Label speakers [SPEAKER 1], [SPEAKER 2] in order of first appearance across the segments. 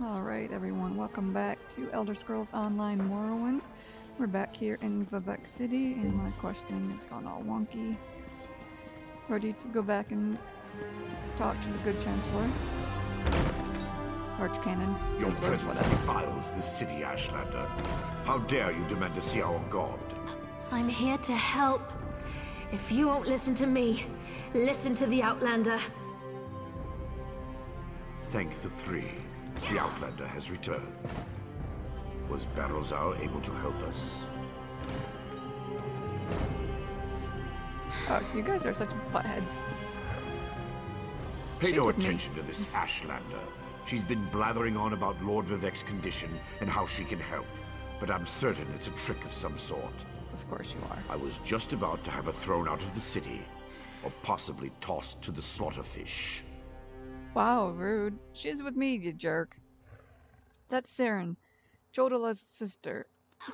[SPEAKER 1] Alright everyone, welcome back to Elder Scrolls Online Morrowind. We're back here in Vvardenfell City and my questing has gone all wonky. Ready to go back and talk to the good Chancellor. Archcanon.
[SPEAKER 2] Your
[SPEAKER 1] Chancellor,
[SPEAKER 2] presence
[SPEAKER 1] whatever.
[SPEAKER 2] defiles the city, Ashlander. How dare you demand to see our god?
[SPEAKER 3] I'm here to help. If you won't listen to me, listen to the Outlander.
[SPEAKER 2] Thank the three. The Outlander has returned. Was Barrowzar able to help us?
[SPEAKER 1] Oh, you guys are such buttheads.
[SPEAKER 2] Pay
[SPEAKER 1] She's
[SPEAKER 2] no
[SPEAKER 1] with me.
[SPEAKER 2] attention to this Ashlander. She's been blathering on about Lord Vivek's condition and how she can help. But I'm certain it's a trick of some sort.
[SPEAKER 1] Of course you are.
[SPEAKER 2] I was just about to have her thrown out of the city, or possibly tossed to the slaughterfish.
[SPEAKER 1] Wow, rude. She's with me, you jerk. That's Saren, Jodela's sister.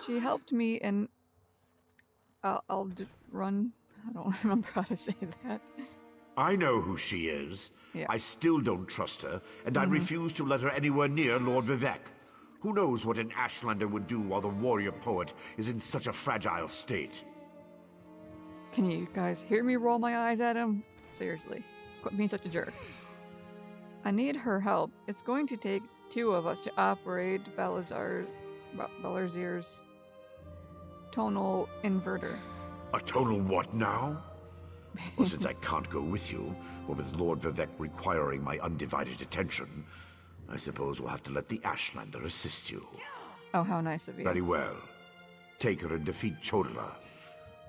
[SPEAKER 1] She helped me and I'll run. I don't remember how to say that.
[SPEAKER 2] I know who she is.
[SPEAKER 1] Yeah.
[SPEAKER 2] I still don't trust her, and I refuse to let her anywhere near Lord Vivek. Who knows what an Ashlander would do while the warrior poet is in such a fragile state?
[SPEAKER 1] Can you guys hear me roll my eyes at him? Seriously, quit being such a jerk. I need her help. It's going to take two of us to operate Belazir's tonal inverter.
[SPEAKER 2] A total what now? Well, since I can't go with you, or with Lord Vivek requiring my undivided attention, I suppose we'll have to let the Ashlander assist you.
[SPEAKER 1] Oh, how nice of you.
[SPEAKER 2] Very well. Take her and defeat Chodela,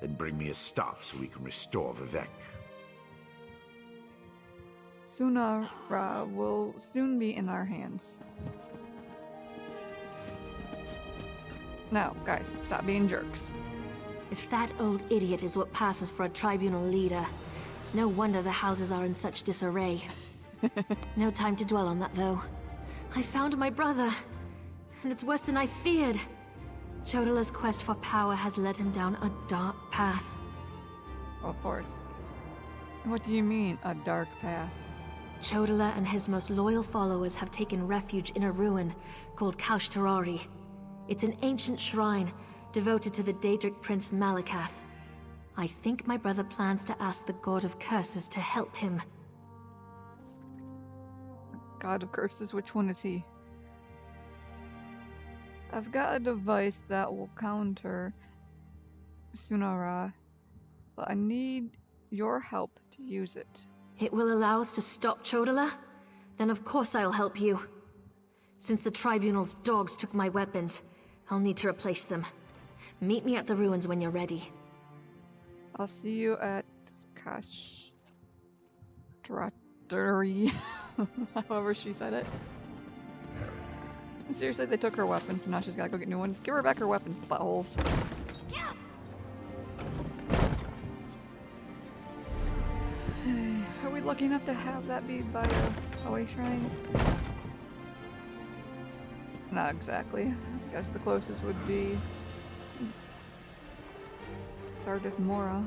[SPEAKER 2] then bring me a staff so we can restore Vivek.
[SPEAKER 1] Sunara will soon be in our hands. Now, guys, stop being jerks.
[SPEAKER 3] If that old idiot is what passes for a tribunal leader, it's no wonder the houses are in such disarray. No time to dwell on that, though. I found my brother, and it's worse than I feared. Chodela's quest for power has led him down a dark path.
[SPEAKER 1] Of course. What do you mean, a dark path?
[SPEAKER 3] Chodela and his most loyal followers have taken refuge in a ruin called Kaushtarari. It's an ancient shrine devoted to the Daedric prince Malakath. I think my brother plans to ask the god of curses to help him.
[SPEAKER 1] God of curses, which one is he? I've got a device that will counter Sunara, but I need your help to use it.
[SPEAKER 3] It will allow us to stop Chodela? Then of course I'll help you. Since the Tribunal's dogs took my weapons, I'll need to replace them. Meet me at the ruins when you're ready.
[SPEAKER 1] I'll see you at Kaushtarari, however she said it. Seriously, they took her weapons, and now she's gotta go get new ones. Give her back her weapons, buttholes. Are we lucky enough to have that be by a way shrine? Not exactly. I guess the closest would be Sardith Mora.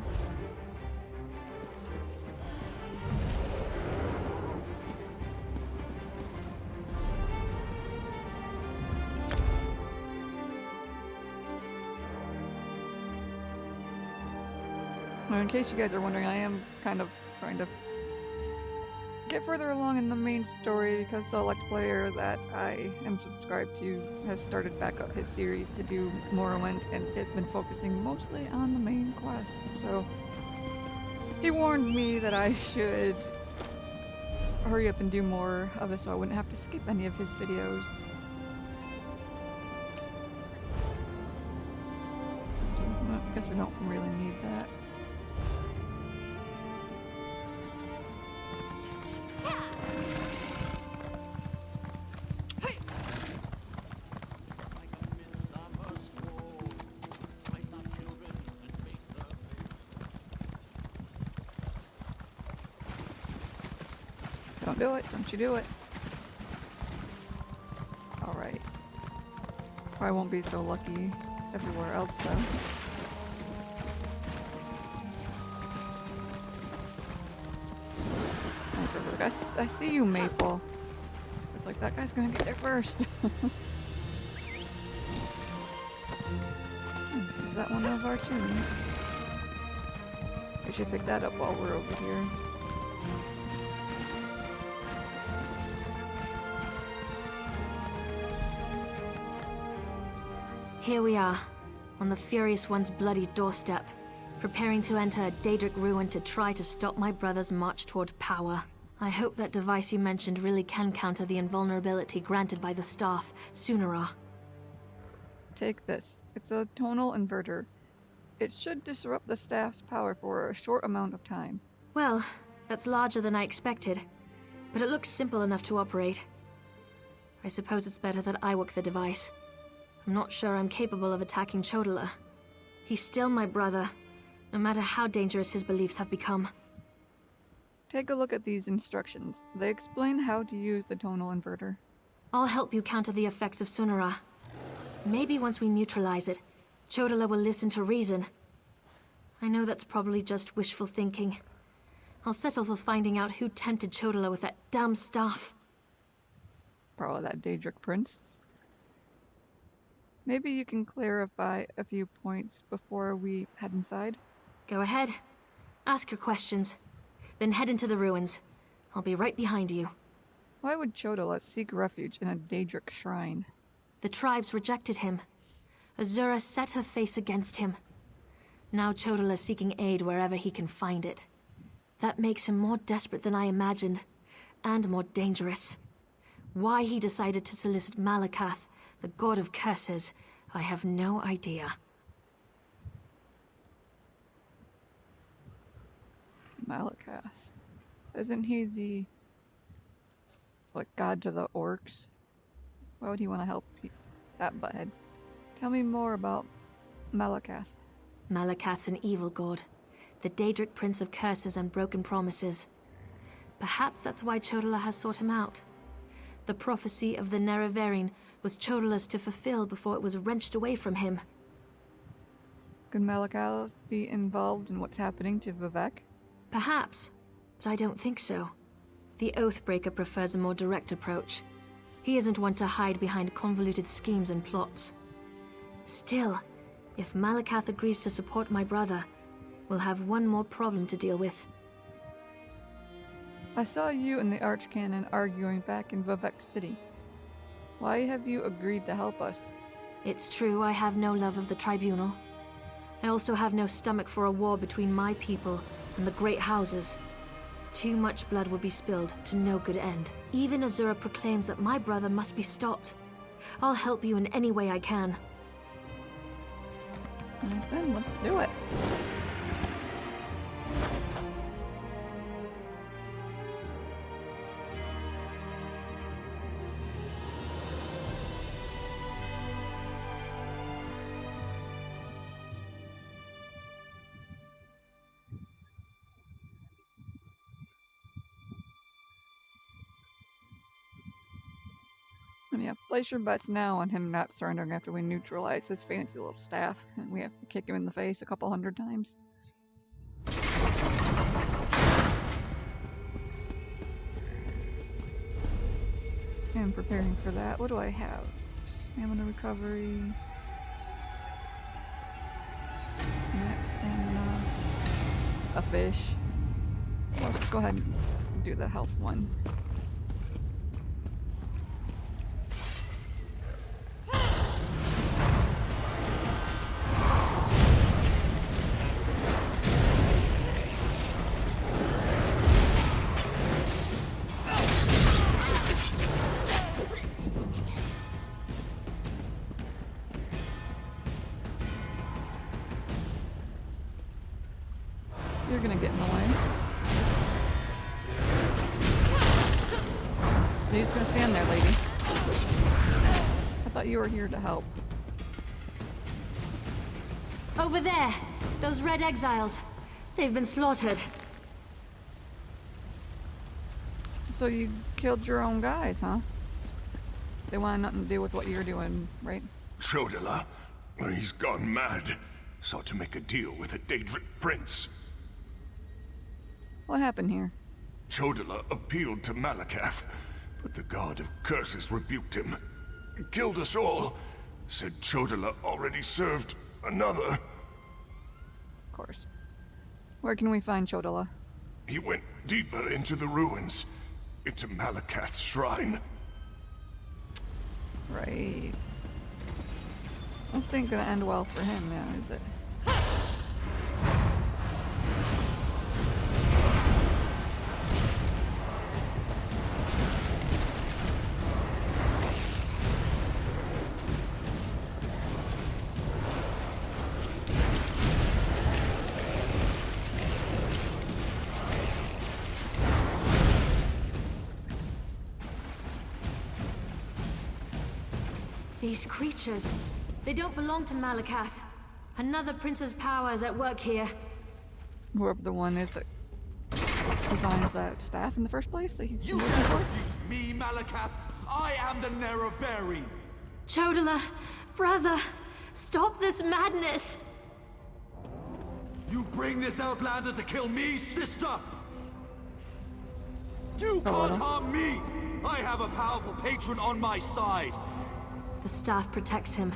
[SPEAKER 1] Now, in case you guys are wondering, I am kind of trying to get further along in the main story because the Let's Player that I am subscribed to has started back up his series to do Morrowind and has been focusing mostly on the main quest. So he warned me that I should hurry up and do more of it so I wouldn't have to skip any of his videos. I guess we don't really need that. Don't do it. Don't you do it. Alright. Probably won't be so lucky everywhere else though. Nice. I see you, Maple. It's like like that guy's gonna get there first. Is that one of our tunes? We should pick that up while we're over here.
[SPEAKER 3] Here we are, on the Furious One's bloody doorstep, preparing to enter a Daedric ruin to try to stop my brother's march toward power. I hope that device you mentioned really can counter the invulnerability granted by the staff, Sunara.
[SPEAKER 1] Take this. It's a tonal inverter. It should disrupt the staff's power for a short amount of time.
[SPEAKER 3] Well, that's larger than I expected, but it looks simple enough to operate. I suppose it's better that I work the device. I'm not sure I'm capable of attacking Chodala. He's still my brother, no matter how dangerous his beliefs have become.
[SPEAKER 1] Take a look at these instructions. They explain how to use the tonal inverter.
[SPEAKER 3] I'll help you counter the effects of Sunara. Maybe once we neutralize it, Chodala will listen to reason. I know that's probably just wishful thinking. I'll settle for finding out who tempted Chodala with that damn staff.
[SPEAKER 1] Probably that Daedric prince. Maybe you can clarify a few points before we head inside?
[SPEAKER 3] Go ahead. Ask your questions. Then head into the ruins. I'll be right behind you.
[SPEAKER 1] Why would Chodala seek refuge in a Daedric shrine?
[SPEAKER 3] The tribes rejected him. Azura set her face against him. Now Chodala's seeking aid wherever he can find it. That makes him more desperate than I imagined, and more dangerous. Why he decided to solicit Malakath, the god of curses, I have no idea.
[SPEAKER 1] Malakath. Isn't he the... like, god to the orcs? Why would he want to help that butthead? Tell me more about Malakath.
[SPEAKER 3] Malakath's an evil god, the Daedric prince of curses and broken promises. Perhaps that's why Chodala has sought him out. The prophecy of the Nerevarine was Chodala's to fulfill before it was wrenched away from him.
[SPEAKER 1] Could Malakath be involved in what's happening to Vivek?
[SPEAKER 3] Perhaps, but I don't think so. The Oathbreaker prefers a more direct approach. He isn't one to hide behind convoluted schemes and plots. Still, if Malakath agrees to support my brother, we'll have one more problem to deal with.
[SPEAKER 1] I saw you and the Archcanon arguing back in Vivek City. Why have you agreed to help us?
[SPEAKER 3] It's true I have no love of the Tribunal. I also have no stomach for a war between my people and the Great Houses. Too much blood would be spilled to no good end. Even Azura proclaims that my brother must be stopped. I'll help you in any way I can.
[SPEAKER 1] Alright then, let's do it. And yeah, place your bets now on him not surrendering after we neutralize his fancy little staff, and we have to kick him in the face a couple hundred times. And preparing for that, what do I have? Stamina recovery. Max stamina. A fish. Let's just go ahead and do the health one. You're gonna get in the way. You're just gonna stand there, lady. I thought you were here to help.
[SPEAKER 3] Over there! Those red exiles! They've been slaughtered.
[SPEAKER 1] So you killed your own guys, huh? They want nothing to do with what you're doing, right?
[SPEAKER 4] Chodala, he's gone mad. Sought to make a deal with a Daedric prince.
[SPEAKER 1] What happened here?
[SPEAKER 4] Chodala appealed to Malakath. But the god of curses rebuked him. Killed us all. Said Chodala already served another.
[SPEAKER 1] Of course. Where can we find Chodala?
[SPEAKER 4] He went deeper into the ruins. Into Malakath's shrine.
[SPEAKER 1] Right. This ain't gonna end well for him now, is it?
[SPEAKER 3] These creatures, they don't belong to Malakath. Another prince's power is at work here.
[SPEAKER 1] Whoever the one is that designed that staff in the first place that he's
[SPEAKER 5] You
[SPEAKER 1] looking
[SPEAKER 5] dare
[SPEAKER 1] for.
[SPEAKER 5] refuse me, Malakath? I am the Nerevarine!
[SPEAKER 3] Chodala, brother, stop this madness!
[SPEAKER 5] You bring this outlander to kill me, sister? You
[SPEAKER 1] Oh,
[SPEAKER 5] can't harm me! I have a powerful patron on my side!
[SPEAKER 3] The staff protects him.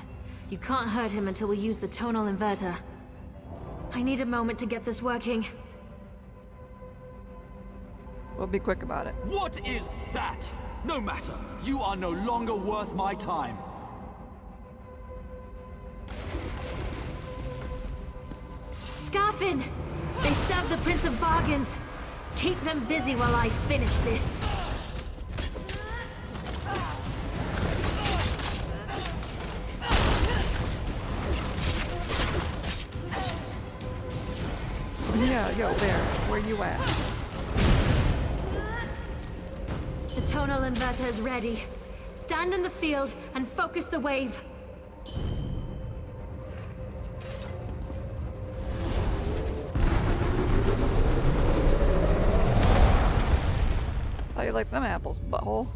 [SPEAKER 3] You can't hurt him until we use the tonal inverter. I need a moment to get this working.
[SPEAKER 1] We'll be quick about it.
[SPEAKER 5] What is that? No matter. You are no longer worth my time.
[SPEAKER 3] Scarfin! They serve the Prince of Bargains. Keep them busy while I finish this.
[SPEAKER 1] Yeah, yo, there. Where you at?
[SPEAKER 3] The tonal inverter is ready. Stand in the field and focus the wave.
[SPEAKER 1] How you like them apples, butthole?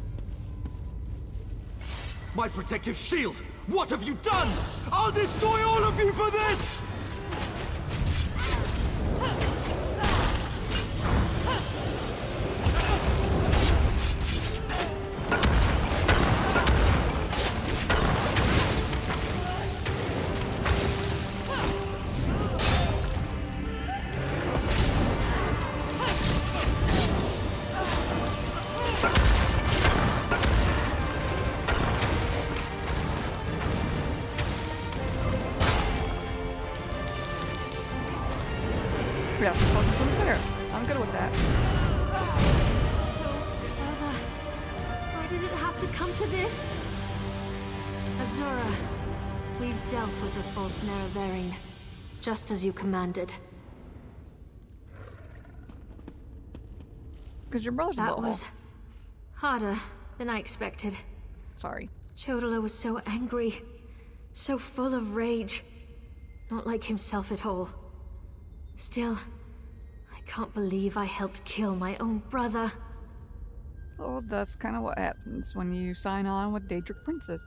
[SPEAKER 5] My protective shield! What have you done? I'll destroy all of you for this!
[SPEAKER 1] Yeah, focus on there. I'm good with that.
[SPEAKER 3] Brother, why did it have to come to this? Azura, we've dealt with the false Nerevarine, just as you commanded.
[SPEAKER 1] Because your brother's a
[SPEAKER 3] That
[SPEAKER 1] butthole.
[SPEAKER 3] was harder than I expected.
[SPEAKER 1] Sorry.
[SPEAKER 3] Chodala was so angry, so full of rage. Not like himself at all. Still, I can't believe I helped kill my own brother.
[SPEAKER 1] Oh, that's kind of what happens when you sign on with Daedric Princess.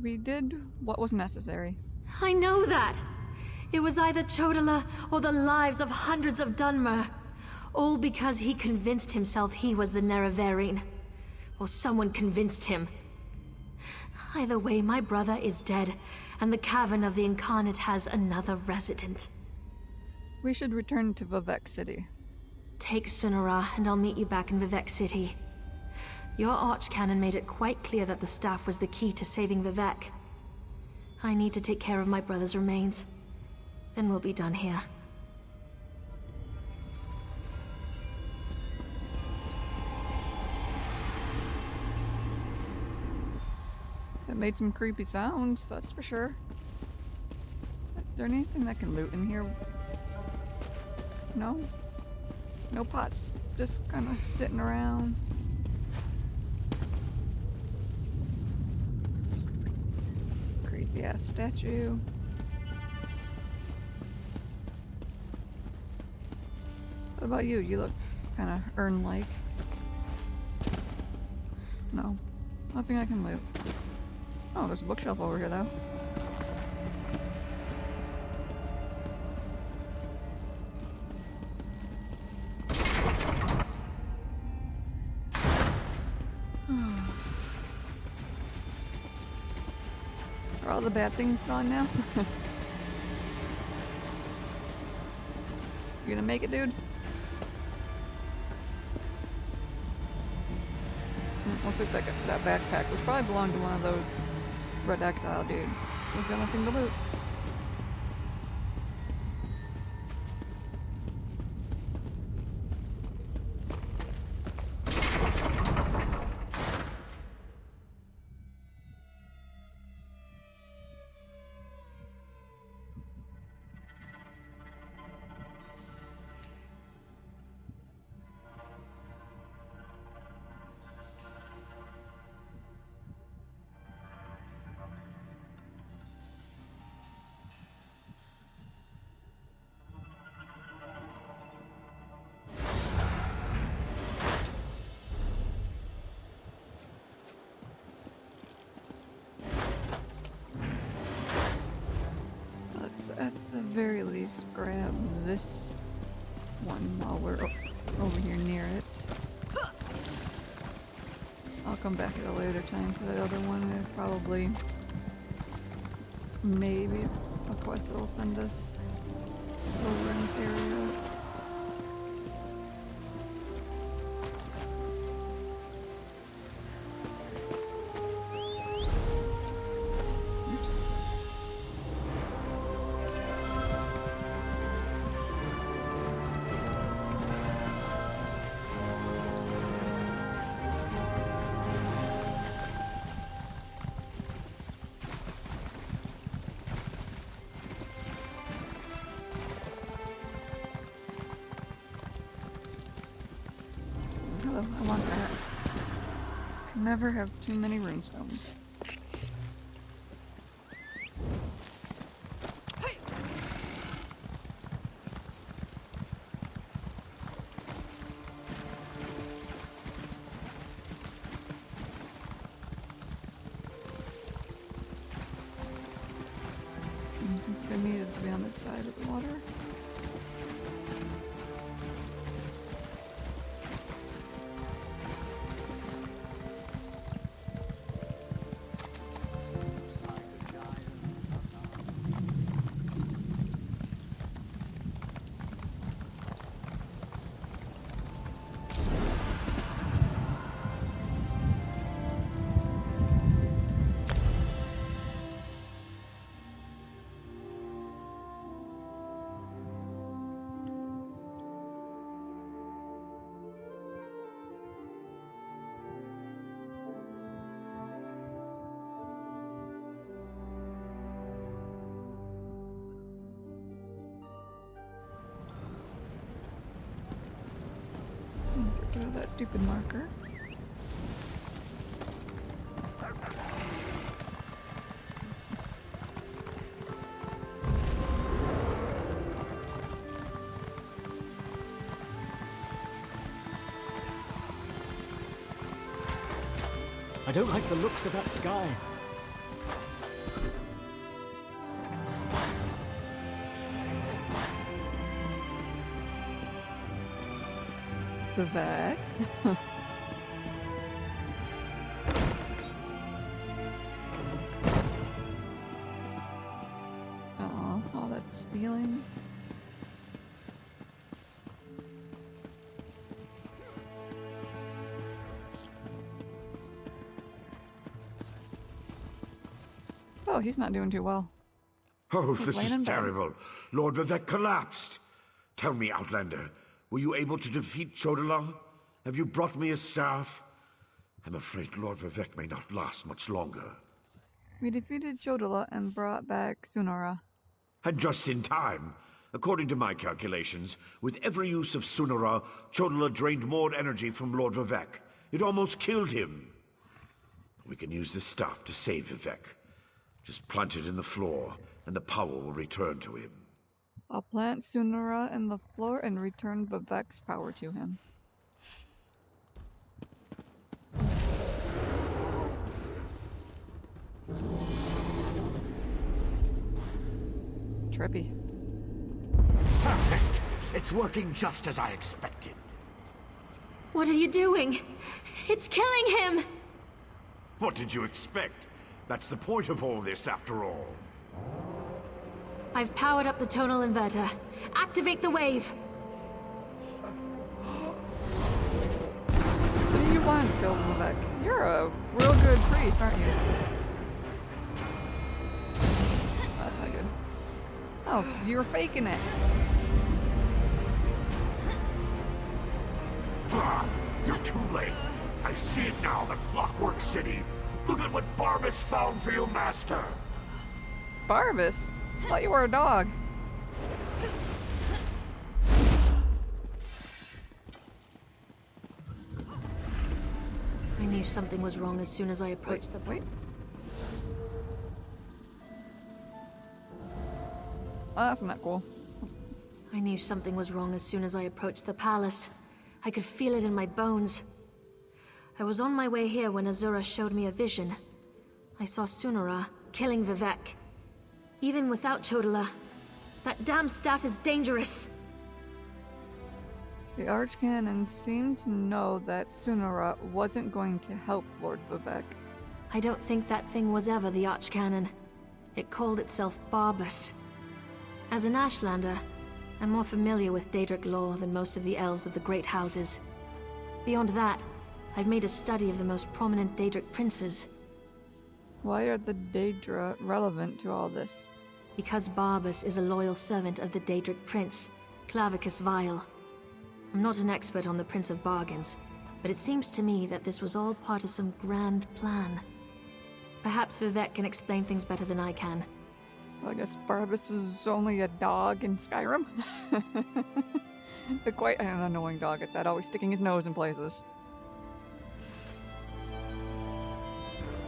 [SPEAKER 1] We did what was necessary.
[SPEAKER 3] I know that! It was either Chodala or the lives of hundreds of Dunmer. All because he convinced himself he was the Nerevarine. Or someone convinced him. Either way, my brother is dead, and the Cavern of the Incarnate has another resident.
[SPEAKER 1] We should return to Vivek City.
[SPEAKER 3] Take Sunara, and I'll meet you back in Vivek City. Your archcanon made it quite clear that the staff was the key to saving Vivek. I need to take care of my brother's remains. Then we'll be done here.
[SPEAKER 1] It made some creepy sounds, that's for sure. Is there anything that can loot in here? No? No pots, just kind of sitting around. Creepy ass statue. What about you? You look kind of urn-like. No, nothing I can loot. Oh, there's a bookshelf over here though. Are all the bad things gone now? You gonna make it, dude? Looks like that backpack, which probably belonged to one of those Red Exile dudes, was the only thing to loot. At the very least, grab this one while we're over here near it. I'll come back at a later time for that other one. There's probably maybe a quest that'll send us over in this area. I want that. Can never have too many runestones. It's gonna need it to be on this side of the water. Get rid of that stupid marker.
[SPEAKER 5] I don't like the looks of that sky.
[SPEAKER 1] Vivek. Oh, all that stealing. Oh, he's not doing too well.
[SPEAKER 2] Oh,
[SPEAKER 1] He's
[SPEAKER 2] this
[SPEAKER 1] laying
[SPEAKER 2] is
[SPEAKER 1] in bed.
[SPEAKER 2] terrible. Lord Vivek collapsed. Tell me, Outlander, were you able to defeat Chodola? Have you brought me a staff? I'm afraid Lord Vivek may not last much longer.
[SPEAKER 1] We defeated Chodola and brought back Sunara.
[SPEAKER 2] And just in time. According to my calculations, with every use of Sunara, Chodola drained more energy from Lord Vivek. It almost killed him. We can use this staff to save Vivek. Just plant it in the floor, and the power will return to him.
[SPEAKER 1] I'll plant Sunara in the floor and return Vivek's power to him. Trippy.
[SPEAKER 6] Perfect! It's working just as I expected.
[SPEAKER 3] What are you doing? It's killing him!
[SPEAKER 2] What did you expect? That's the point of all this, after all.
[SPEAKER 3] I've powered up the tonal inverter. Activate the wave!
[SPEAKER 1] What do you want, Vvardenfell? You're a real good priest, aren't you? That's not good. Oh, you were faking it.
[SPEAKER 2] You're too late. I see it now, the Clockwork City. Look at what Barbas found for your master.
[SPEAKER 1] Barbas? I thought you were a dog.
[SPEAKER 3] I knew something was wrong as soon as I approached the...
[SPEAKER 1] Wait. Oh, that's not cool.
[SPEAKER 3] I knew something was wrong as soon as I approached the palace. I could feel it in my bones. I was on my way here when Azura showed me a vision. I saw Sunara killing Vivek. Even without Chodala, that damn staff is dangerous.
[SPEAKER 1] The Archcanon seemed to know that Sunara wasn't going to help Lord Vivek.
[SPEAKER 3] I don't think that thing was ever the Archcanon. It called itself Barbas. As an Ashlander, I'm more familiar with Daedric lore than most of the elves of the Great Houses. Beyond that, I've made a study of the most prominent Daedric princes.
[SPEAKER 1] Why are the Daedra relevant to all this?
[SPEAKER 3] Because Barbas is a loyal servant of the Daedric prince, Clavicus Vile. I'm not an expert on the Prince of Bargains, but it seems to me that this was all part of some grand plan. Perhaps Vivek can explain things better than I can.
[SPEAKER 1] Well, I guess Barbas is only a dog in Skyrim. Quite an annoying dog at that, always sticking his nose in places.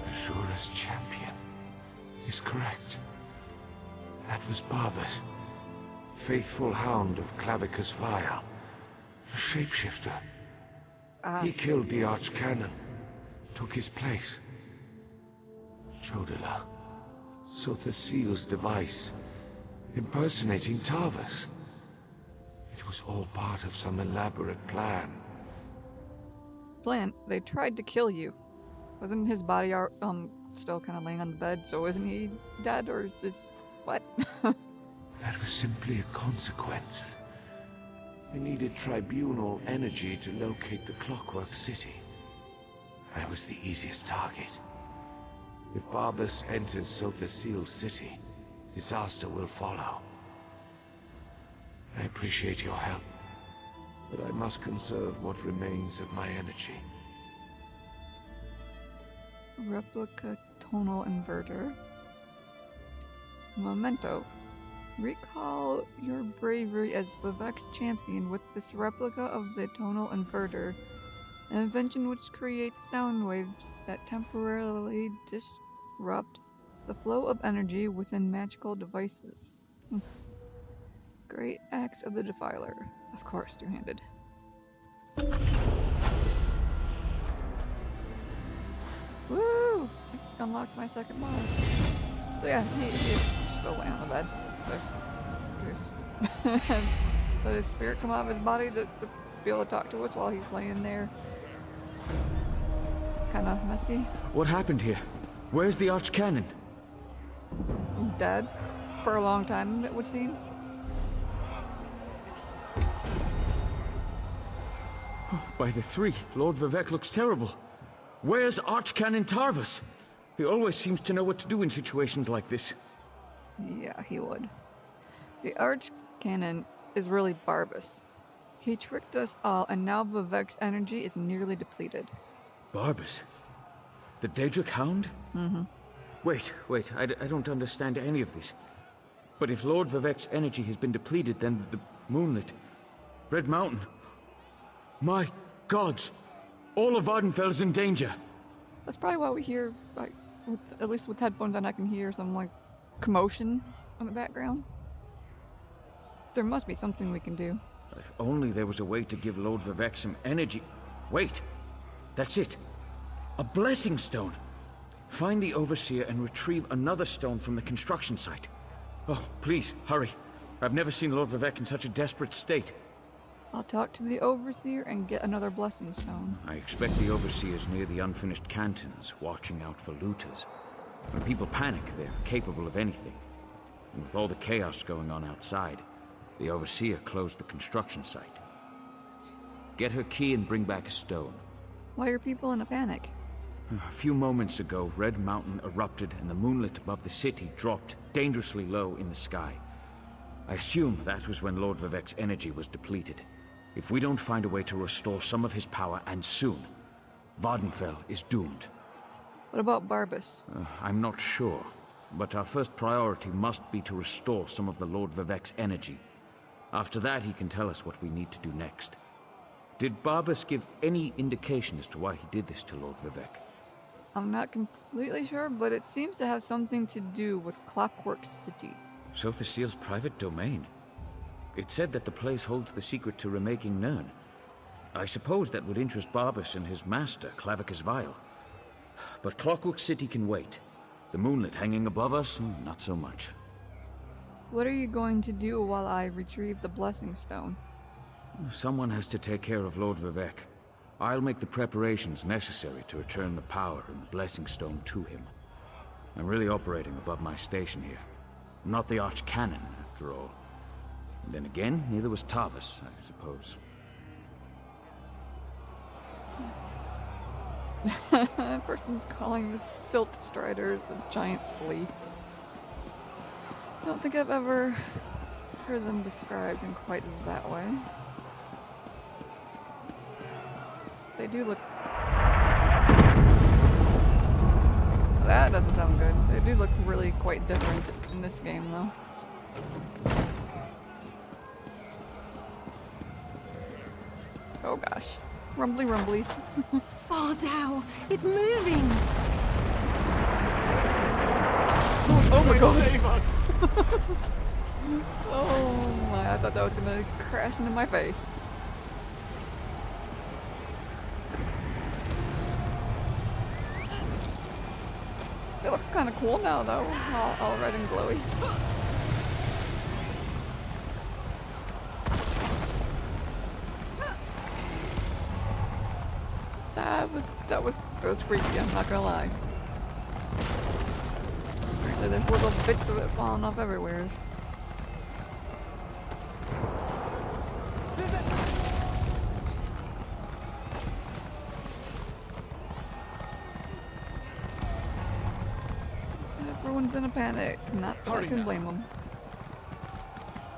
[SPEAKER 4] Azura's champion is correct. That was Barbas, faithful hound of Clavicus Vile, a shapeshifter. He killed the Archcanon, took his place. Chodala sought the seal's device, impersonating Tarvas. It was all part of some elaborate plan.
[SPEAKER 1] Plan? They tried to kill you. Wasn't his body still kind of laying on the bed, so isn't he dead, or is this... what?
[SPEAKER 4] That was simply a consequence. They needed tribunal energy to locate the Clockwork City. I was the easiest target. If Barbas enters Sotha Seal's city, disaster will follow. I appreciate your help, but I must conserve what remains of my energy.
[SPEAKER 1] Replica tonal inverter. Memento. Recall your bravery as Vivek's champion with this replica of the tonal inverter, an invention which creates sound waves that temporarily disrupt the flow of energy within magical devices. Great axe of the Defiler. Of course, two-handed. Woo! I unlocked my second mod. So yeah, he's still laying on the bed. Let his spirit come out of his body to be able to talk to us while he's laying there. Kinda messy.
[SPEAKER 5] What happened here? Where's the Archcanon?
[SPEAKER 1] Dead. For a long time, it would seem.
[SPEAKER 5] Oh, by the three, Lord Vivek looks terrible. Where's Archcanon Tarvas? He always seems to know what to do in situations like this.
[SPEAKER 1] Yeah, he would. The Archcanon is really Barbas. He tricked us all, and now Vivek's energy is nearly depleted.
[SPEAKER 5] Barbas? The Daedric Hound?
[SPEAKER 1] Mm-hmm.
[SPEAKER 5] Wait, I don't understand any of this. But if Lord Vivek's energy has been depleted, then the Moonlit... Red Mountain... My gods! All of Vvardenfell's in danger!
[SPEAKER 1] That's probably why we hear, like, at least with headphones on, I can hear some, like, commotion in the background. There must be something we can do.
[SPEAKER 5] If only there was a way to give Lord Vivek some energy... Wait! That's it! A blessing stone! Find the Overseer and retrieve another stone from the construction site. Oh, please, hurry. I've never seen Lord Vivek in such a desperate state.
[SPEAKER 1] I'll talk to the Overseer and get another blessing stone.
[SPEAKER 5] I expect the Overseer's near the unfinished cantons, watching out for looters. When people panic, they're capable of anything. And with all the chaos going on outside, the Overseer closed the construction site. Get her key and bring back a stone.
[SPEAKER 1] Why are people in a panic?
[SPEAKER 5] A few moments ago, Red Mountain erupted and the moonlit above the city dropped dangerously low in the sky. I assume that was when Lord Vivek's energy was depleted. If we don't find a way to restore some of his power, and soon, Vvardenfell is doomed.
[SPEAKER 1] What about Barbas?
[SPEAKER 5] I'm not sure, but our first priority must be to restore some of the Lord Vivek's energy. After that, he can tell us what we need to do next. Did Barbas give any indication as to why he did this to Lord Vivek?
[SPEAKER 1] I'm not completely sure, but it seems to have something to do with Clockwork City.
[SPEAKER 5] So the Seal's private domain. It said that the place holds the secret to remaking Nirn. I suppose that would interest Barbas and his master, Clavicus Vile. But Clockwork City can wait. The moonlit hanging above us, not so much.
[SPEAKER 1] What are you going to do while I retrieve the Blessing Stone?
[SPEAKER 5] Someone has to take care of Lord Vivek. I'll make the preparations necessary to return the power and the Blessing Stone to him. I'm really operating above my station here. I'm not the Archcanon, after all. And then again, neither was Tavis, I suppose.
[SPEAKER 1] A person's calling the Silt Striders a giant flea. I don't think I've ever heard them described in quite that way. They do look... That doesn't sound good. They do look really quite different in this game, though. Oh gosh. Rumbly rumblies.
[SPEAKER 3] Oh, Dow, it's moving!
[SPEAKER 1] Oh my god! Save us! Oh my, I thought that was gonna crash into my face. It looks kind of cool now, though, all red and glowy. That was freaky, I'm not gonna lie. Apparently there's little bits of it falling off everywhere. Everyone's in a panic, not that I can blame them.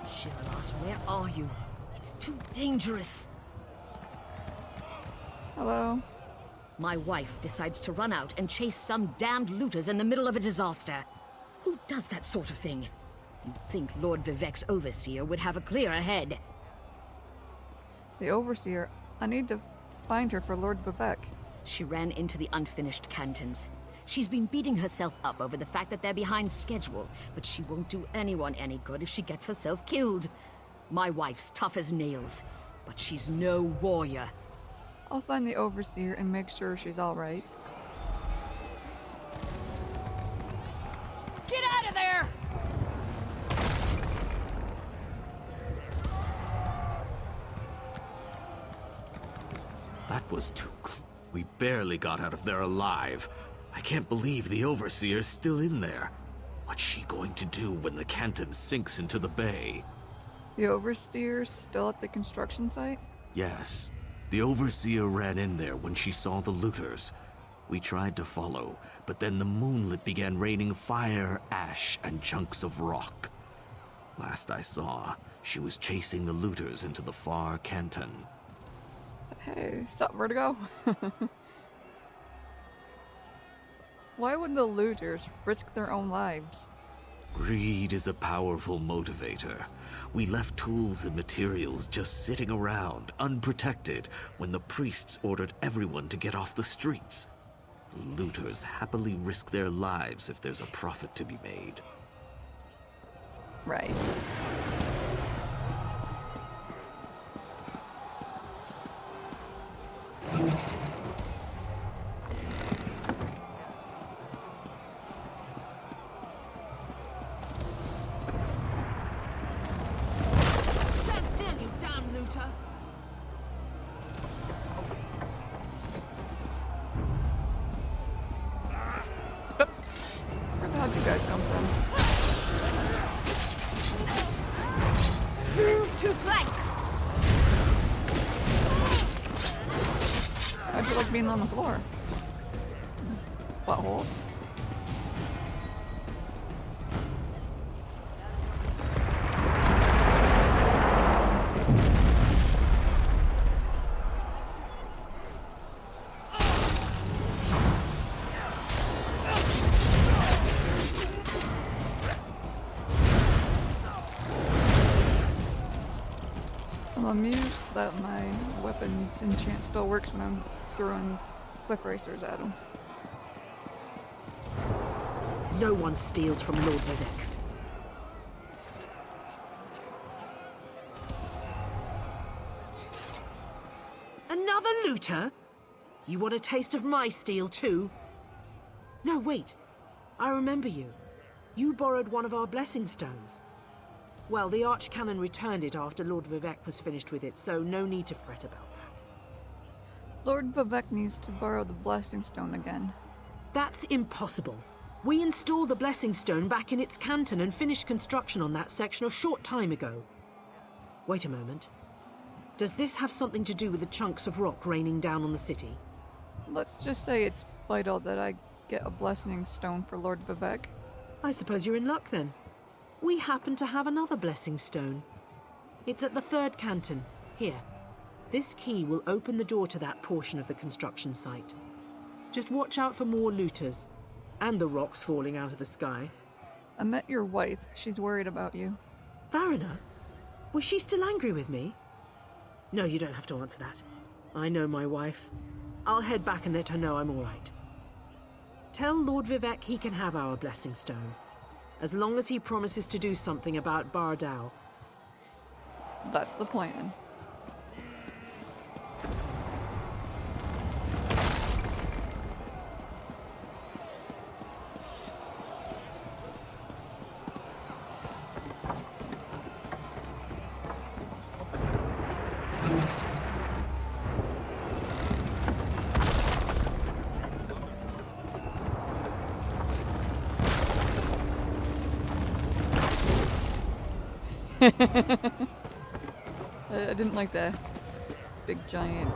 [SPEAKER 7] Shivalas, where are you? It's too dangerous.
[SPEAKER 1] Hello?
[SPEAKER 7] My wife decides to run out and chase some damned looters in the middle of a disaster. Who does that sort of thing? You'd think Lord Vivek's Overseer would have a clearer head.
[SPEAKER 1] The Overseer? I need to find her for Lord Vivek.
[SPEAKER 7] She ran into the unfinished cantons. She's been beating herself up over the fact that they're behind schedule, but she won't do anyone any good if she gets herself killed. My wife's tough as nails, but she's no warrior.
[SPEAKER 1] I'll find the Overseer and make sure she's alright.
[SPEAKER 7] Get out of there!
[SPEAKER 8] That was too close. We barely got out of there alive. I can't believe the Overseer's still in there. What's she going to do when the Canton sinks into the bay?
[SPEAKER 1] The Overseer's still at the construction site?
[SPEAKER 8] Yes. The Overseer ran in there when she saw the looters. We tried to follow, but then the moonlit began raining fire, ash, and chunks of rock. Last I saw, she was chasing the looters into the far canton.
[SPEAKER 1] Hey, stop, Vertigo. Why would the looters risk their own lives?
[SPEAKER 8] Greed is a powerful motivator. We left tools and materials just sitting around, unprotected, when the priests ordered everyone to get off the streets. The looters happily risk their lives if there's a profit to be made.
[SPEAKER 1] Right. Where'd you guys come from?
[SPEAKER 7] Move to flank!
[SPEAKER 1] How'd you like being on the floor? Buttholes. I'm amused that my weapon's enchant still works when I'm throwing cliff racers at him.
[SPEAKER 9] No one steals from Lord Vivek. Another looter? You want a taste of my steel too? No, wait. I remember you. You borrowed one of our blessing stones. Well, the Archcanon returned it after Lord Vivek was finished with it, so no need to fret about that.
[SPEAKER 1] Lord Vivek needs to borrow the Blessing Stone again.
[SPEAKER 9] That's impossible. We installed the Blessing Stone back in its canton and finished construction on that section a short time ago. Wait a moment. Does this have something to do with the chunks of rock raining down on the city?
[SPEAKER 1] Let's just say it's vital that I get a Blessing Stone for Lord Vivek.
[SPEAKER 9] I suppose you're in luck then. We happen to have another Blessing Stone. It's at the 3rd canton. Here. This key will open the door to that portion of the construction site. Just watch out for more looters. And the rocks falling out of the sky.
[SPEAKER 1] I met your wife. She's worried about you.
[SPEAKER 9] Varina? Was she still angry with me? No, you don't have to answer that. I know my wife. I'll head back and let her know I'm all right. Tell Lord Vivek he can have our Blessing Stone. As long as he promises to do something about Bardal.
[SPEAKER 1] That's the plan. I didn't like the big giant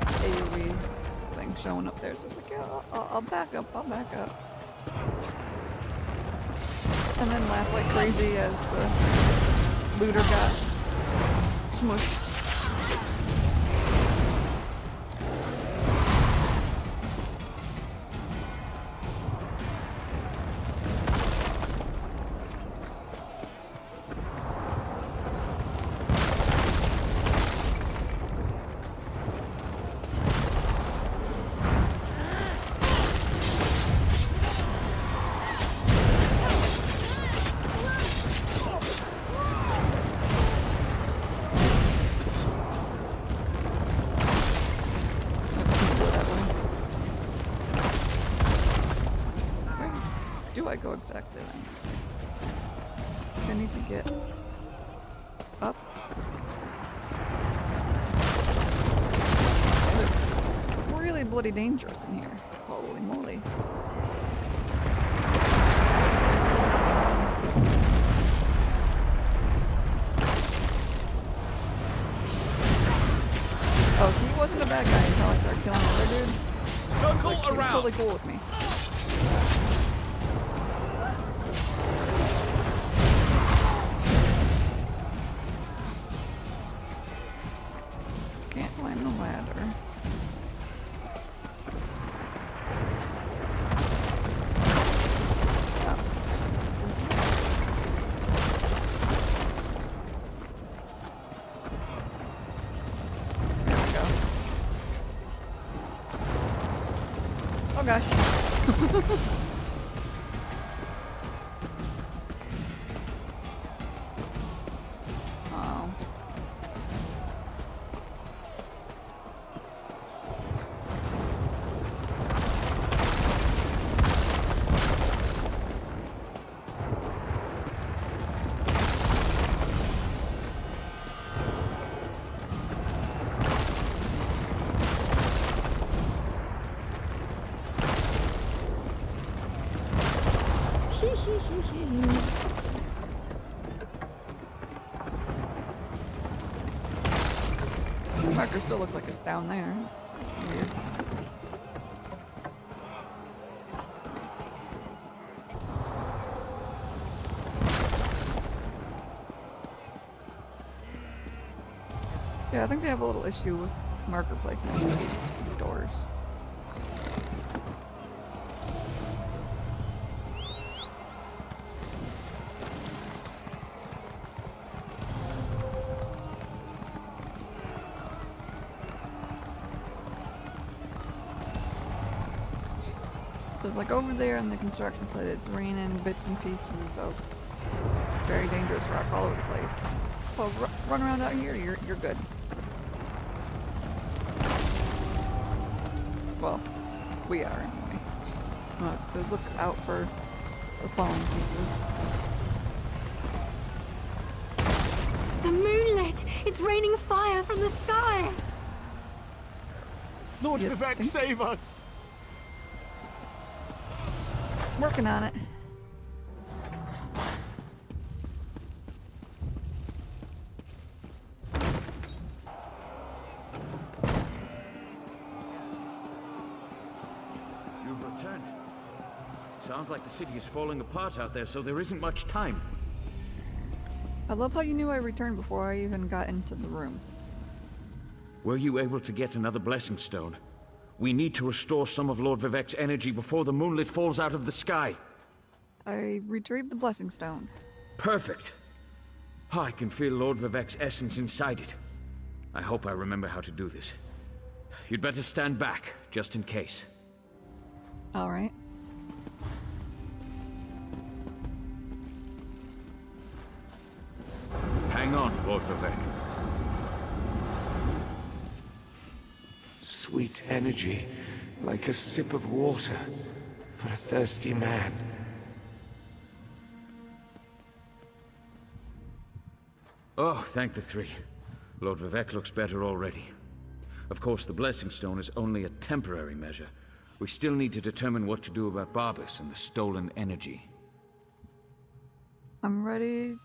[SPEAKER 1] AoE thing showing up there, so I was like, yeah, I'll back up, I'll back up. And then laugh like crazy as the looter got smushed. I go exactly then? I need to get up. It's really bloody dangerous in here. Holy moly. Oh, he wasn't a bad guy until I started killing other dude.
[SPEAKER 6] Circle
[SPEAKER 1] Like, he was
[SPEAKER 6] around.
[SPEAKER 1] totally cool with me. Can't climb the ladder. Oh. There we go. Oh gosh. Oh. The marker still looks like it's down there. It's weird. Yeah, I think they have a little issue with marker placement for these doors. So it's like over there on the construction site, it's raining bits and pieces of very dangerous rock all over the place. Well, run around out here, you're good. Well, we are anyway. To look out for the falling pieces.
[SPEAKER 3] The moonlit! It's raining fire from the sky!
[SPEAKER 6] Lord
[SPEAKER 1] You
[SPEAKER 6] Vivek,
[SPEAKER 1] think-
[SPEAKER 6] save us!
[SPEAKER 1] Working on it.
[SPEAKER 5] You've returned. Sounds like the city is falling apart out there, so there isn't much time.
[SPEAKER 1] I love how you knew I returned before I even got into the room.
[SPEAKER 5] Were you able to get another blessing stone? We need to restore some of Lord Vivek's energy before the moonlit falls out of the sky.
[SPEAKER 1] I retrieved the blessing stone.
[SPEAKER 5] Perfect. I can feel Lord Vivek's essence inside it. I hope I remember how to do this. You'd better stand back, just in case.
[SPEAKER 1] Alright.
[SPEAKER 5] Hang on, Lord Vivek.
[SPEAKER 4] Sweet energy, like a sip of water for a thirsty man.
[SPEAKER 5] Oh, thank the three. Lord Vivek looks better already. Of course, the Blessing Stone is only a temporary measure. We still need to determine what to do about Barbas and the stolen energy.
[SPEAKER 1] I'm ready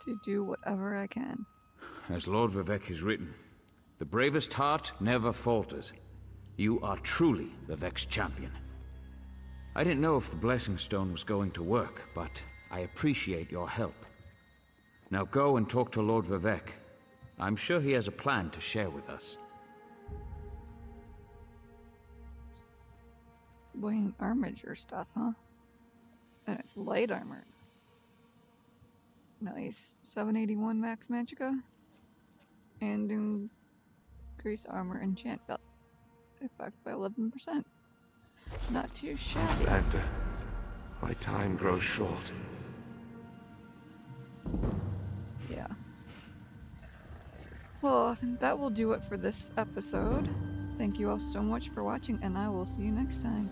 [SPEAKER 1] to do whatever I can.
[SPEAKER 5] As Lord Vivek has written, the bravest heart never falters. You are truly Vivek's champion. I didn't know if the Blessing Stone was going to work, but I appreciate your help. Now go and talk to Lord Vivek. I'm sure he has a plan to share with us.
[SPEAKER 1] Wayne armature stuff, huh? And it's light armor. Nice. 781 max magicka. And increase armor enchant belt. Effect by 11%. Not too shabby.
[SPEAKER 4] Commander, my time grows short.
[SPEAKER 1] Yeah. Well, that will do it for this episode. Thank you all so much for watching, and I will see you next time.